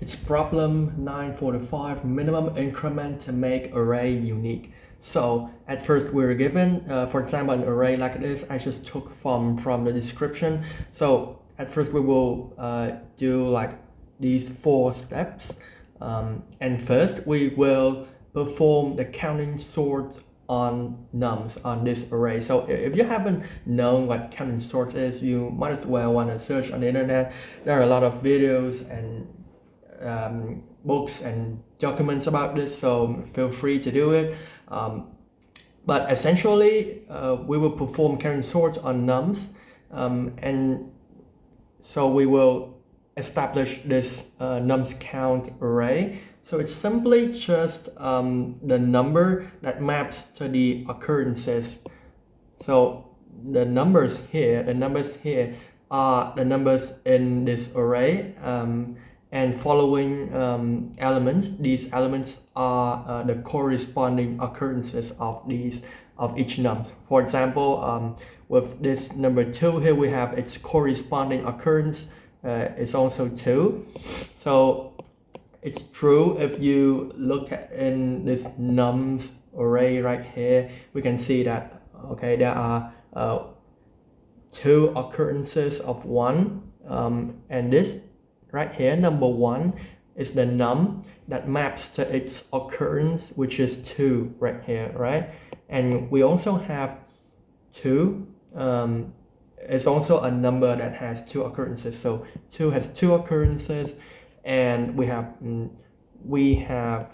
It's problem 945, minimum increment to make array unique. So at first we're given, for example, an array like this, I just took from the description. So at first we will do like these 4 steps. And first we will perform the counting sort on nums on this array. So if you haven't known what counting sort is, you might as well want to search on the internet. There are a lot of videos and books and documents about this, so feel free to do it. But essentially, we will perform counting sort on nums, and so we will establish this nums count array. So it's simply just the number that maps to the occurrences. So the numbers here are the numbers in this array, and following elements. These elements are the corresponding occurrences of each num. For example, with this number 2 here, we have its corresponding occurrence is also 2. So it's true if you look at in this nums array right here, we can see that okay, there are 2 occurrences of 1, and this right here, number 1 is the num that maps to its occurrence, which is 2 right here, right? And we also have 2. It's also a number that has 2 occurrences. So 2 has 2 occurrences, and we have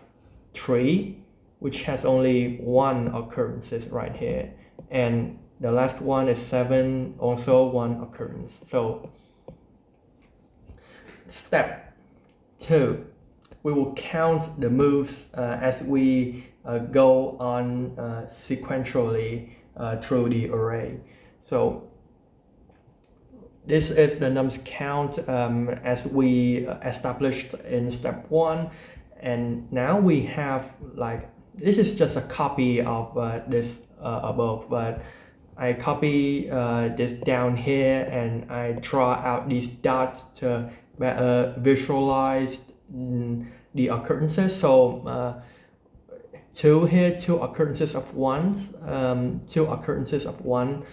3, which has only 1 occurrences right here, and the last one is 7, also 1 occurrence. So step 2, we will count the moves as we go on sequentially through the array. So this is the nums count as we established in step 1, and now we have like, this is just a copy of this above, but I copy this down here and I draw out these dots to visualize the occurrences. So 2 here, 2 occurrences of 1, 2 occurrences of 1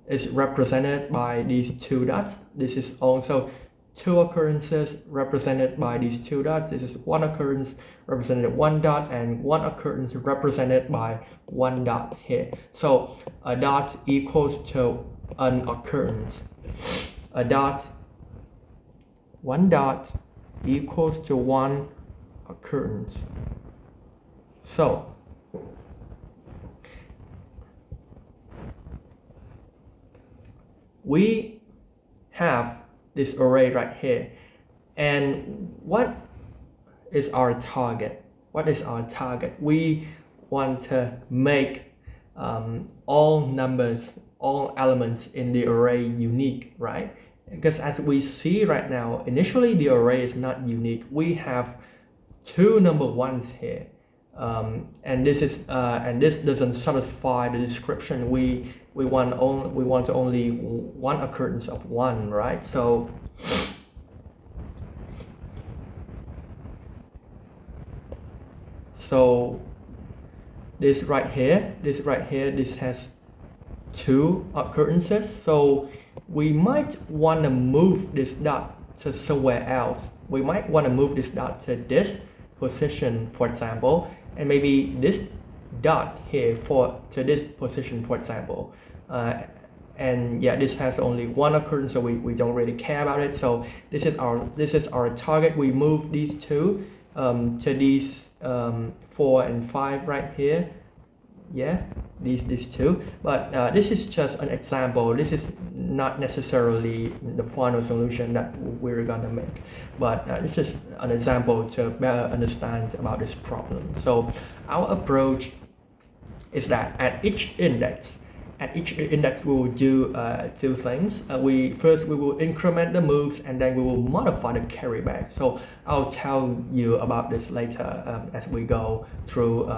is represented by these 2 dots. This is also 2 occurrences represented by these 2 dots. This is 1 occurrence represented 1 dot, and 1 occurrence represented by 1 dot here. So a dot equals to an occurrence. A dot, 1 dot equals to 1 occurrence. So we have this array right here, and what is our target? What is our target? We want to make all numbers, all elements in the array unique, right? Because as we see right now, initially the array is not unique. We have 2 number 1s here, and this doesn't satisfy the description. We want only 1 occurrence of 1, right? So this right here, this has 2 occurrences. So we might want to move this dot to somewhere else. We might want to move this dot to this position, for example, and maybe this dot here to this position, for example. And yeah, this has only 1 occurrence, so we don't really care about it. So this is our target. We move these 2 to these 4 and 5 right here. Yeah, these 2. But this is just an example. This is not necessarily the final solution that we're gonna make, but it's just an example to better understand about this problem. So our approach is that at each index we will do 2 things. We will increment the moves, and then we will modify the carry back. So I'll tell you about this later as we go through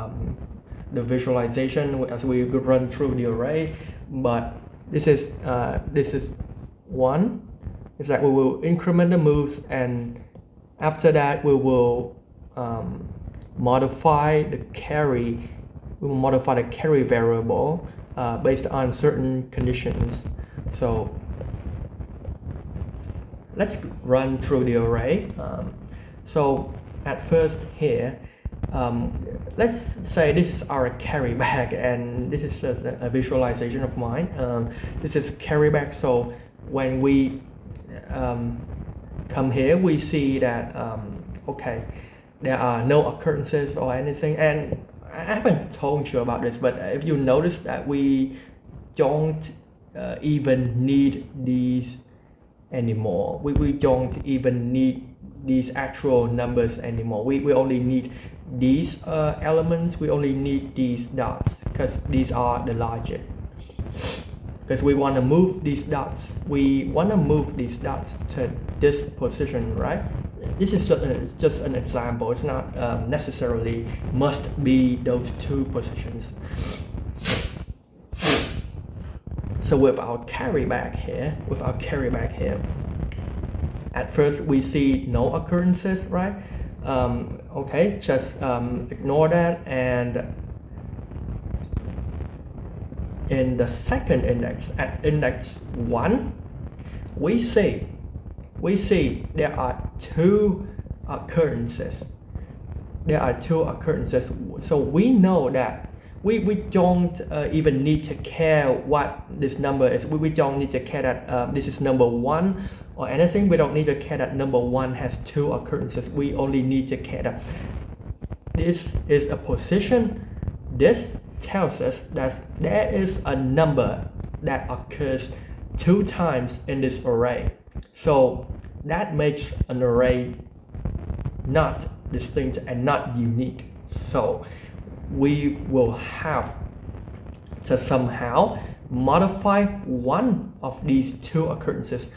the visualization, as we run through the array. But this is one, is that we will increment the moves and After that, we will modify the carry. We will modify the carry variable based on certain conditions. So let's run through the array. So at first here, let's say this is our carry back, and this is just a visualization of mine. This is carry back. So when we come here, we see that okay, there are no occurrences or anything, and I haven't told you about this, but if you notice that we don't even need these anymore. We don't even need these actual numbers anymore. We only need these elements. We only need these dots because these are the logic. Because we want to move these dots. We want to move these dots to this position, right? This is just an example. It's not necessarily must be those two positions. So with our carry back here, at first we see no occurrences, right? Okay, just ignore that, and in the second index, at index 1, we see there are two occurrences. So we know that we don't even need to care what this number is. We don't need to care that this is number 1 or anything. We don't need to care that number 1 has two occurrences. We only need to care that this is a position. This tells us that there is a number that occurs 2 times in this array. So that makes an array not distinct and not unique. So we will have to somehow modify one of these two occurrences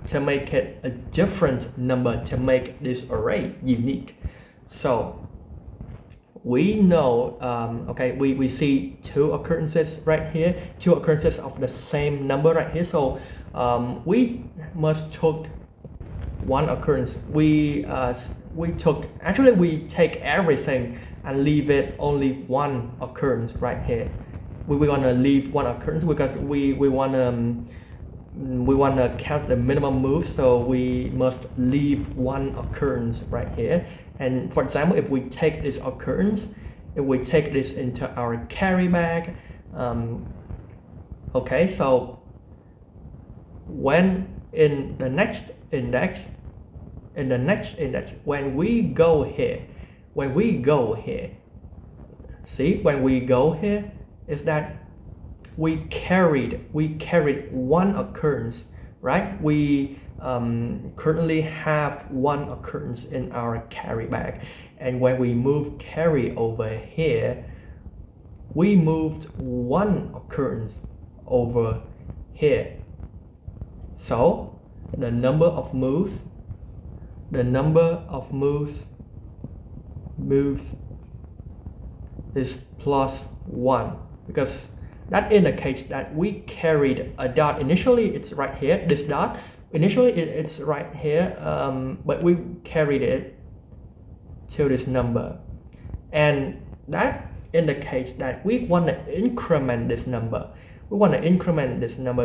to make it a different number, to make this array unique. So we know, okay, we see two occurrences right here, two occurrences of the same number right here. So we must took one occurrence. We take everything and leave it only one occurrence right here. We want to leave one occurrence because we want to count the minimum move, so we must leave one occurrence right here. And for example, if we take this occurrence, if we take this into our carry bag, okay, so when in the next index, when we go here, see, when we go here, is that we carried one occurrence, right? We currently have one occurrence in our carry bag, and when we move carry over here, we moved one occurrence over here. So the number of moves is +1, because that indicates that we carried a dot. Initially it's right here, this dot. Initially it's right here, but we carried it to this number. And that indicates that we want to increment this number.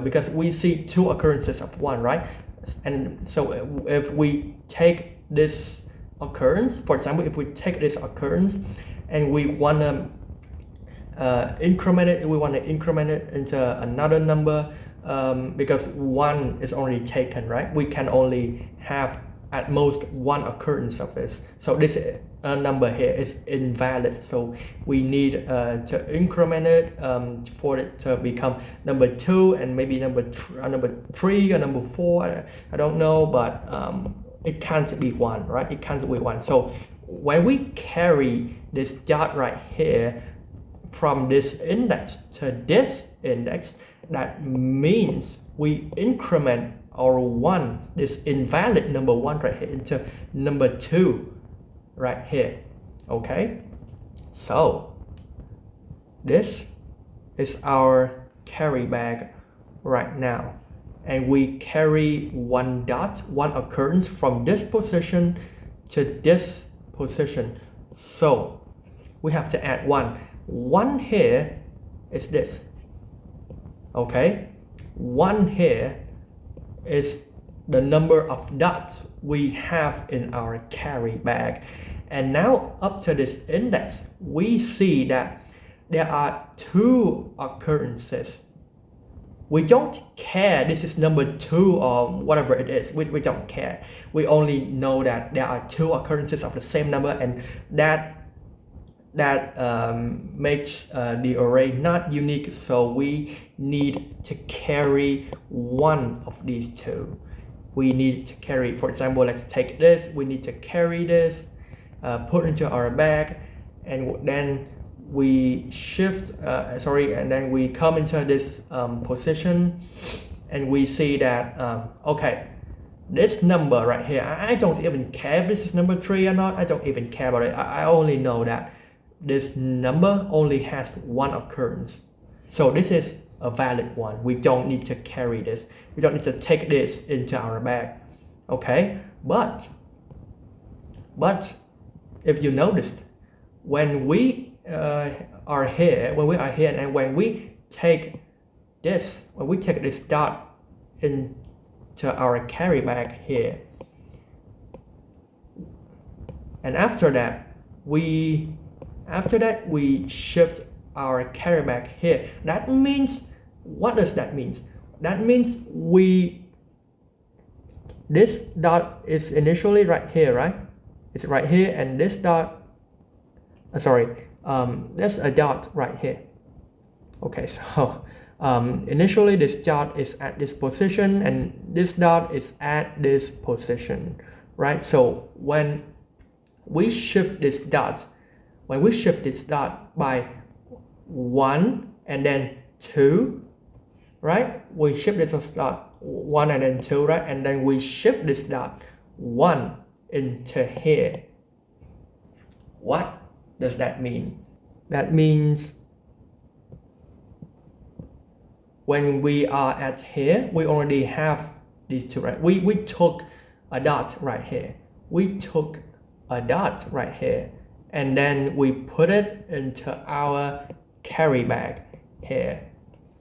Because we see two occurrences of 1, right? And so if we take this occurrence, for example, if we take this occurrence and we want to increment it into another number, because 1 is only taken, right? We can only have at most one occurrence of this. So this number here is invalid. So we need to increment it for it to become number 2 and maybe number 3 or number 4. I don't know, but it can't be 1, right? It can't be 1. So when we carry this dot right here from this index to this index, that means we increment our 1, this invalid number 1 right here, into number 2 right here. Okay, so this is our carry bag right now, and we carry one dot, one occurrence from this position to this position. So we have to add one. One here is this. Okay, one here is the number of dots we have in our carry bag. And now up to this index, we see that there are two occurrences. We don't care this is number 2 or whatever it is. We don't care. We only know that there are two occurrences of the same number, and that makes the array not unique. So we need to carry one of these two. We need to carry, for example, let's take this. We need to carry this, put into our bag, and then we shift, and then we come into this position, and we see that, okay, this number right here, I don't even care if this is number 3 or not. I don't even care about it. I only know that this number only has one occurrence. So this is a valid one. We don't need to carry this. We don't need to take this into our bag. Okay, but if you noticed, when we are here, and when we take this, dot into our carry bag here, and after that we shift our carry bag here. That means, what does that mean? That means this dot is initially right here, right? It's right here, and this dot, there's a dot right here. Okay, so initially this dot is at this position, and this dot is at this position, right? So when we shift this dot by 1 and then 2, right? We shift this dot 1 and then 2, right? And then we shift this dot 1 into here. What does that mean? That means when we are at here, we already have these two, right? We took a dot right here. And then we put it into our carry bag here.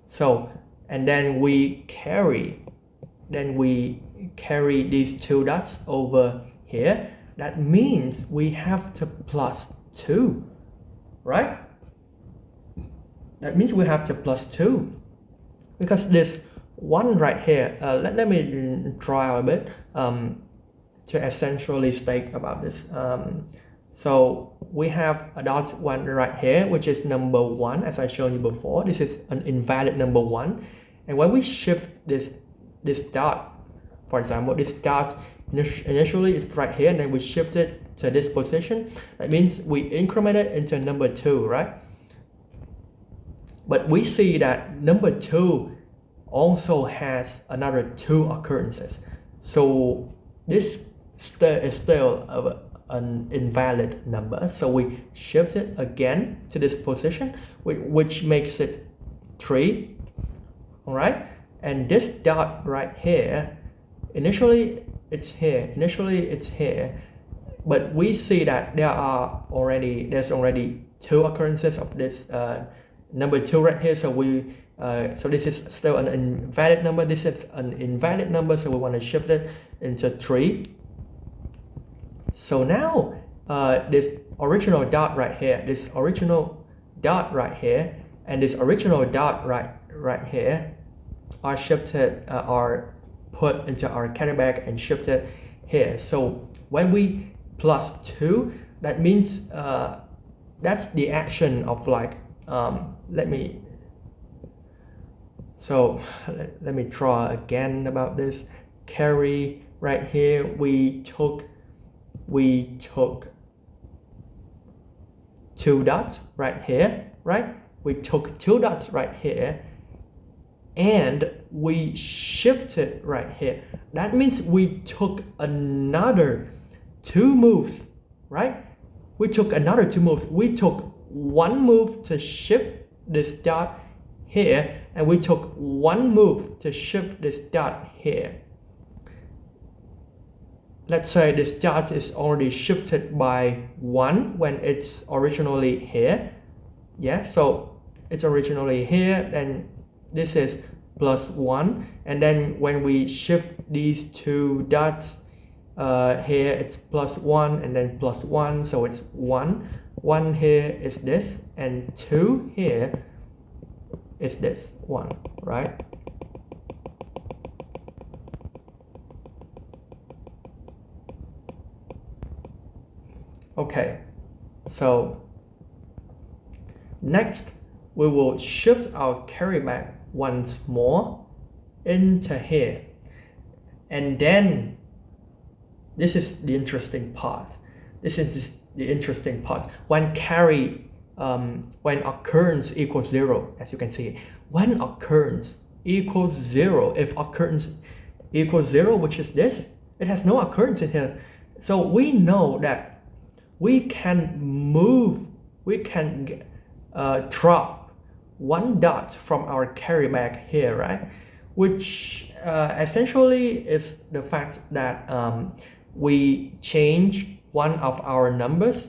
So, and then we carry these two dots over here. That means we have to plus 2, right? That means we have to plus 2, because this one right here, let me try a bit to essentially state about this. So we have a dot 1 right here, which is number 1, as I showed you before. This is an invalid number 1. And when we shift this dot, for example, this dot initially is right here, and then we shift it to this position. That means we increment it into number 2, right? But we see that number 2 also has another 2 occurrences. So this is still an invalid number. So we shift it again to this position, which makes it 3. All right, and this dot right here, initially it's here, but we see that there's already 2 occurrences of this number 2 right here. So so this is still an invalid number. This is an invalid number, so we want to shift it into 3. So now this original dot right here, and this original dot right here are shifted, are put into our carry bag and shifted here. So when we plus 2, that means that's the action of like, let me draw again about this. Carry right here, we took 2 dots right here, right? We took 2 dots right here, and we shifted right here. That means we took another 2 moves, right? We took another 2 moves. We took 1 move to shift this dot here, and we took one move to shift this dot here. Let's say this dot is already shifted by 1 when it's originally here. Yeah, so it's originally here, and this is +1, and then when we shift these two dots here, it's +1 and then +1, so it's 1. 1 here is this, and 2 here is this 1, right? Okay, so next we will shift our carry back once more into here, and then this is the interesting part. This is the interesting part. When carry, when occurrence equals 0, as you can see, when occurrence equals 0, if occurrence equals 0, which is this, it has no occurrence in here. So we know that we can move, we can drop one dot from our carry back here, right? Which essentially is the fact that we change one of our numbers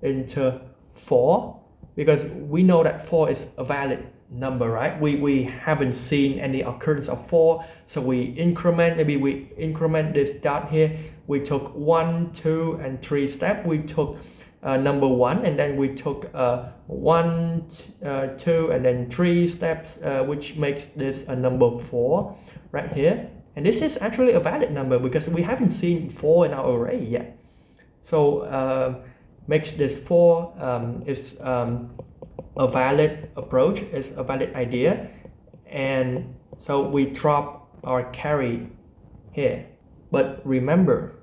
into 4, because we know that 4 is a valid number, right? We haven't seen any occurrence of 4, so we increment, maybe we increment this dot here. We took 1, 2, and 3 steps. We took number 1, and then we took 1, 2, and then 3 steps, which makes this a number 4 right here. And this is actually a valid number because we haven't seen 4 in our array yet. So makes this 4 is a valid approach, is a valid idea. And so we drop our carry here. But remember,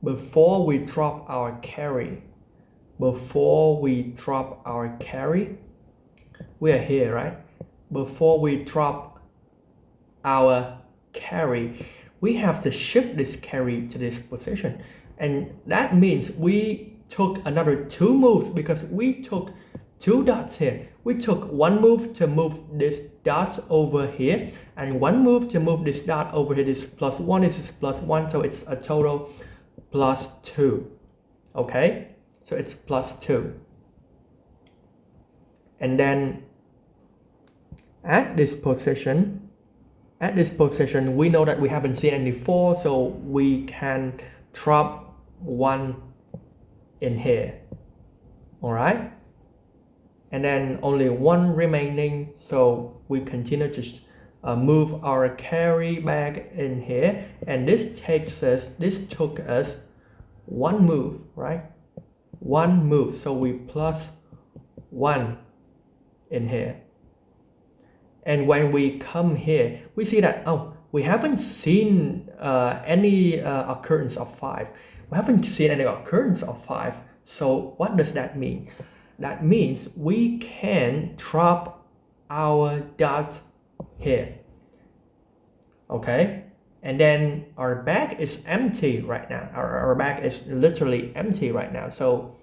before we drop our carry, we are here, right? Before we drop our carry, we have to shift this carry to this position. And that means we took another 2 moves, because we took 2 dots here. We took 1 move to move this dot over here, and 1 move to move this dot over here. This +1, this is +1, so it's a total +2. Okay, so it's +2. And then at this position, we know that we haven't seen any 4, so we can drop 1 in here. All right, and then only 1 remaining, so we continue to move our carry back in here, and this took us 1 move, right? 1 move, so we +1 in here. And when we come here, we see that, oh, we haven't seen any occurrence of 5. We haven't seen any occurrence of 5. So what does that mean? That means we can drop our dot here. Okay? And then our bag is empty right now. Our bag is literally empty right now. So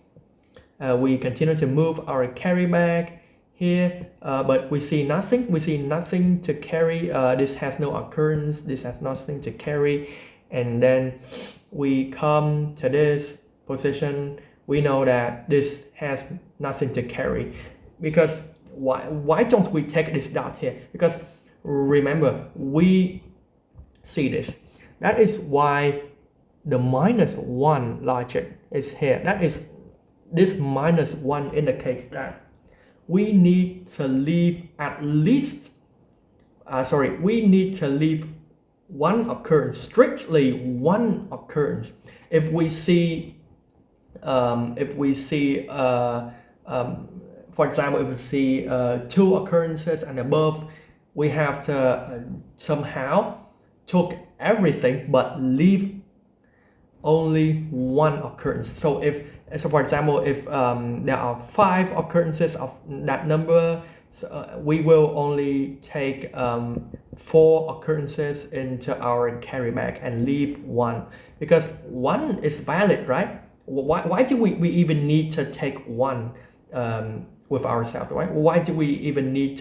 we continue to move our carry bag here, but we see nothing. We see nothing to carry. This has no occurrence. This has nothing to carry. And then we come to this position. We know that this has nothing to carry, because why don't we take this dot here? Because remember, we see this. That is why the -1 logic is here. That is, this -1 indicates that we need to leave at least, we need to leave 1 occurrence, strictly 1 occurrence. If we see, for example, if we see 2 occurrences and above, we have to somehow took everything but leave only 1 occurrence. So for example, if there are 5 occurrences of that number, we will only take 4 occurrences into our carry bag and leave 1, because 1 is valid, right? Why do we even need to take 1 with ourselves, right? Why do we even need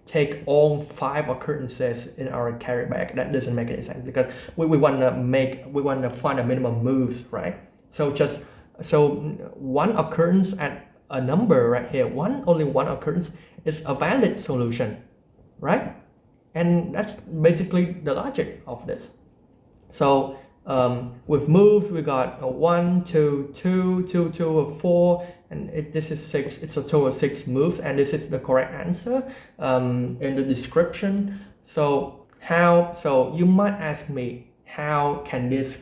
take all 5 occurrences in our carry bag. That doesn't make any sense because we want to find a minimum moves, right? So one occurrence at a number right here, only one occurrence is a valid solution, right? And that's basically the logic of this. So with moves, we got a 1, 2, 2, 2, 2, 4, and this is 6. It's a total of 6 moves, and this is the correct answer in the description. So you might ask me, how can this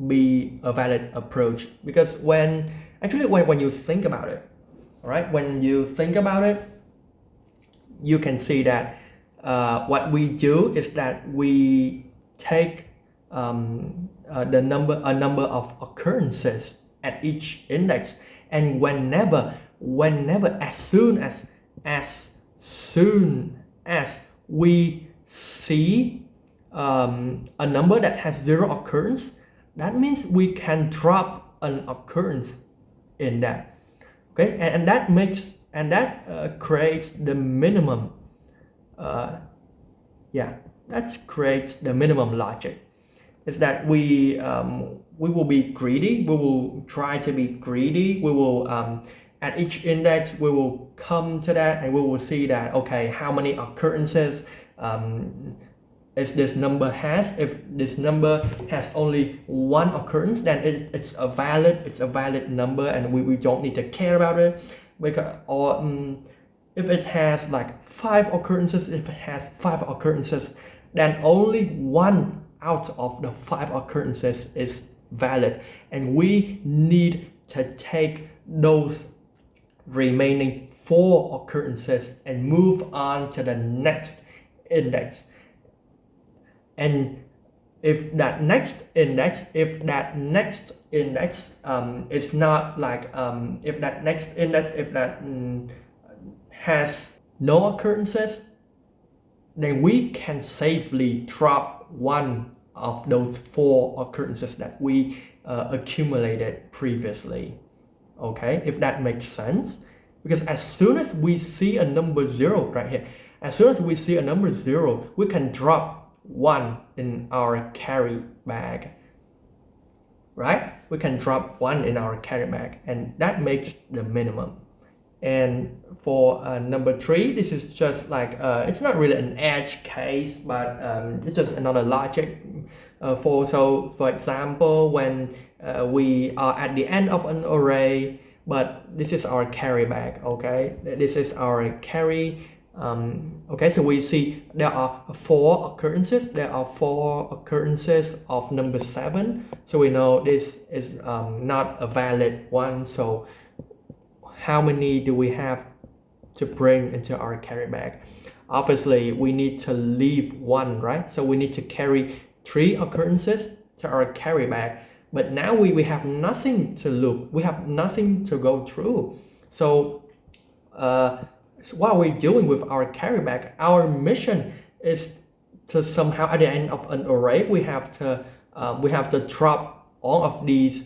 be a valid approach? Because when you think about it, all right, when you think about it, you can see that what we do is that we take a number of occurrences at each index, and whenever as soon as we see a number that has 0 occurrence, that means we can drop an occurrence in that. Okay, and that creates the minimum. That creates the minimum logic. Is that we will be greedy. We will try to be greedy. We will at each index we will come to that, and we will see that, okay, how many occurrences is this number has. If this number has only 1 occurrence, then it's a valid number, and we don't need to care about it. Because, or if it has like 5 occurrences, then only 1 out of the 5 occurrences is valid, and we need to take those remaining 4 occurrences and move on to the next index. And if that next index is not like if that has no occurrences, then we can safely drop 1 of those 4 occurrences that we accumulated previously. Okay, if that makes sense. Because as soon as we see a number 0 right here, we can drop 1 in our carry bag, right? We can drop 1 in our carry bag, and that makes the minimum. And for number 3, this is just like it's not really an edge case, but it's just another logic. For example, when we are at the end of an array, but this is our carry bag. Okay, this is our carry. Okay, so we see there are 4 occurrences. There are 4 occurrences of number 7. So we know this is not a valid one. So how many do we have to bring into our carry bag? Obviously, we need to leave 1, right? So we need to carry 3 occurrences to our carry bag. But now we have nothing to look. We have nothing to go through. So what are we doing with our carry bag? Our mission is to somehow, at the end of an array, we have to drop all of these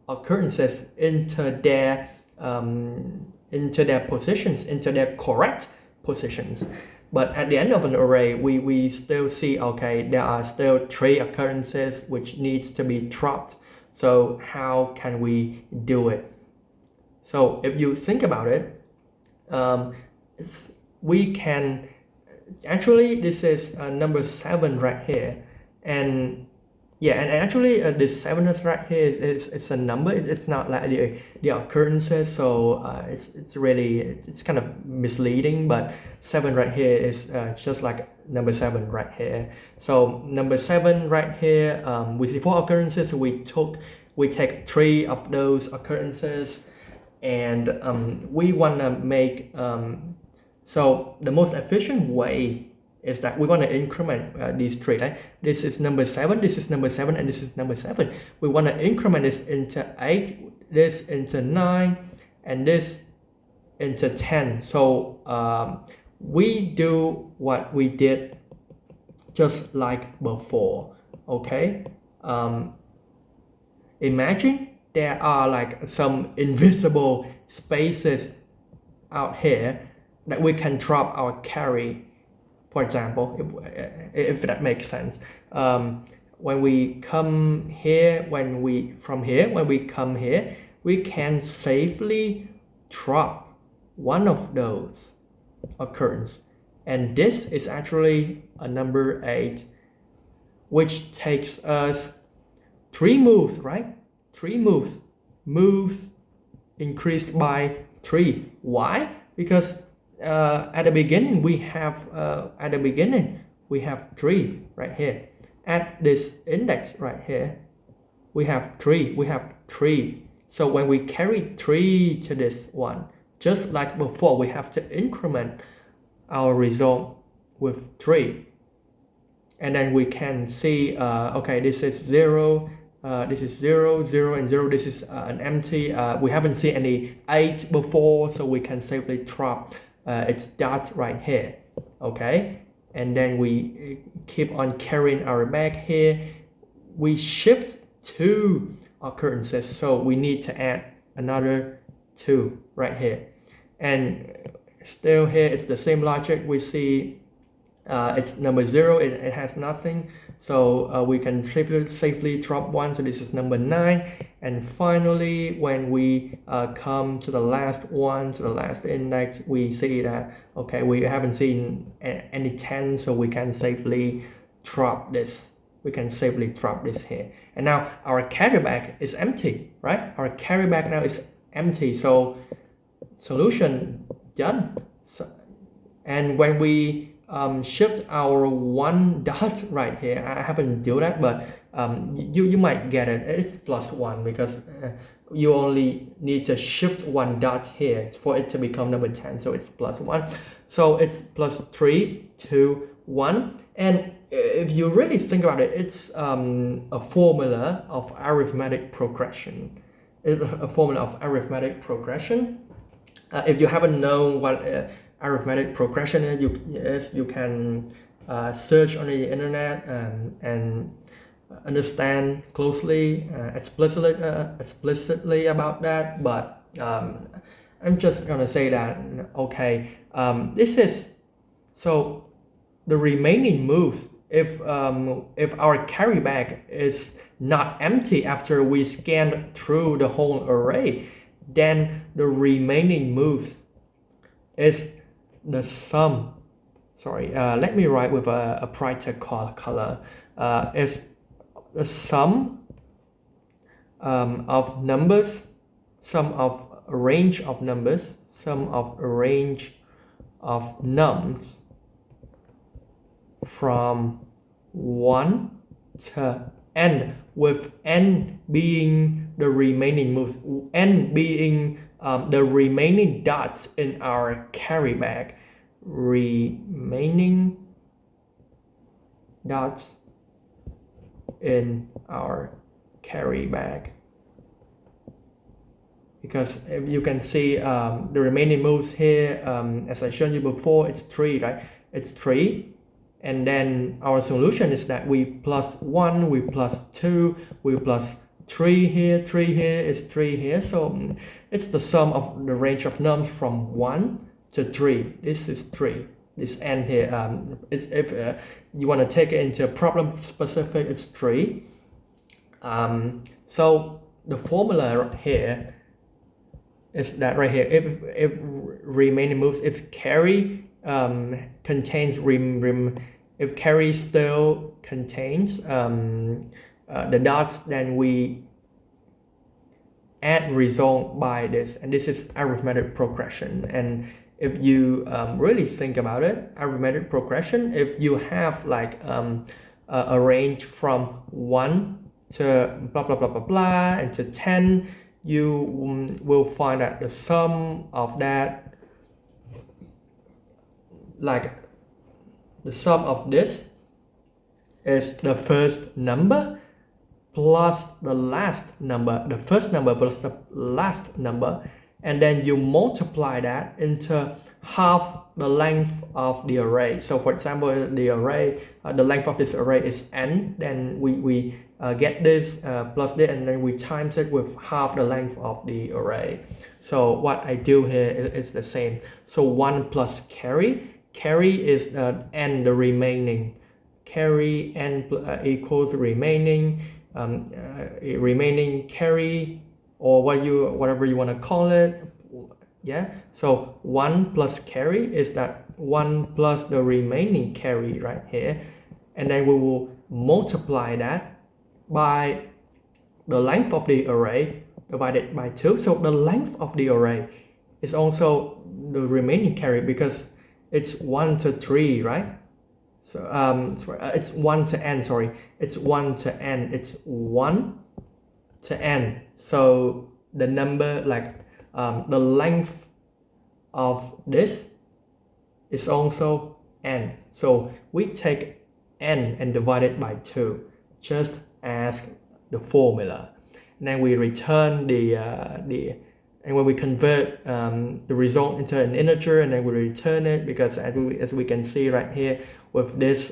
occurrences into their positions, into their correct positions. But at the end of an array, we still see, okay, there are still 3 occurrences which needs to be dropped. So how can we do it? So if you think about it, we can actually, this is number 7 right here, and actually this 7 right here it's a number. It's not like the occurrences, so it's kind of misleading. But 7 right here is just like number 7 right here. So number 7 right here, we see 4 occurrences. We take 3 of those occurrences, and we want to make so the most efficient way is that we want to increment these 3, right? This is number 7, this is number 7, and this is number 7. We want to increment this into 8, this into 9, and this into 10. So we do what we did just like before. Okay, imagine there are like some invisible spaces out here, that we can drop our carry, for example, if that makes sense. When we come here, when we come here, we can safely drop one of those occurrence. And this is actually a number 8, which takes us 3 moves, right? 3 moves. Moves increased by 3. Why? Because at the beginning we have 3 right here. At this index right here, we have 3. So when we carry 3 to this one, just like before, we have to increment our result with 3. And then we can see, okay, this is 0, this is 0, 0, and 0. This is an empty. We haven't seen any 8 before, so we can safely drop its dot right here. Okay, and then we keep on carrying our bag here. We shift 2 occurrences, so we need to add another 2 right here. And still here, it's the same logic. We see it's number 0, it has nothing, so we can safely drop 1, so this is number 9. And finally, when we come to the last one, to the last index, we see that, okay, we haven't seen any 10, so we can safely drop this. We can safely drop this here. And now our carry bag is empty, right? Our carry bag now is empty, so solution done. So, and when we shift our 1 dot right here, I haven't do that, but you might get it. It's +1 because you only need to shift 1 dot here for it to become number 10, so it's +1. So it's +3, 2, 1. And if you really think about it, it's a formula of arithmetic progression. It's a formula of arithmetic progression. If you haven't known what arithmetic progression is, you can search on the internet and understand closely, explicitly about that. But I'm just gonna say that, okay, this is, so the remaining moves, if our carry bag is not empty after we scan through the whole array, then the remaining moves is the sum. Sorry, let me write with a brighter color. Is the sum of numbers, sum of a range of numbers, sum of a range of nums from 1 to n, with n being the remaining moves, n being the remaining dots in our carry bag, remaining dots in our carry bag. Because if you can see the remaining moves here, as I showed you before, it's 3, right? It's 3. And then our solution is that we +1, we +2, we +3 here, 3 here, is 3 here. So it's the sum of the range of nums from 1 to 3. This is 3. This n here, is if you want to take it into problem specific, it's 3. So the formula here is that right here, if remaining moves, if carry contains if carry still contains the dots, then we add result by this, and this is arithmetic progression. And if you really think about it, arithmetic progression, if you have like a range from 1 to blah blah blah blah blah and to 10, you will find that the sum of that, like the sum of this is the first number plus the last number, the first number plus the last number, and then you multiply that into half the length of the array. So for example, the array, the length of this array is n, then we get this plus this, and then we times it with half the length of the array. So what I do here is the same. So 1 plus carry. Carry is n, the remaining. Carry n equals remaining remaining carry, or whatever you want to call it. Yeah, so 1 plus carry is that 1 plus the remaining carry right here, and then we will multiply that by the length of the array divided by 2. So the length of the array is also the remaining carry because it's 1 to 3, right? So it's 1 to n, sorry, it's 1 to n, it's 1 to n. So the number, like the length of this is also n. So we take n and divide it by 2, just as the formula. And then we return and when we convert the result into an integer, and then we return it, because as we can see right here with this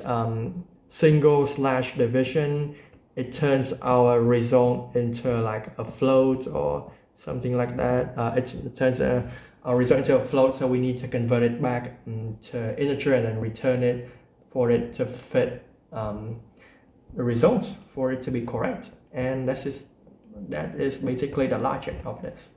single slash division, it turns our result into like a float or something like that. It turns our result into a float, so we need to convert it back to integer and then return it for it to fit the results, for it to be correct. And that is basically the logic of this.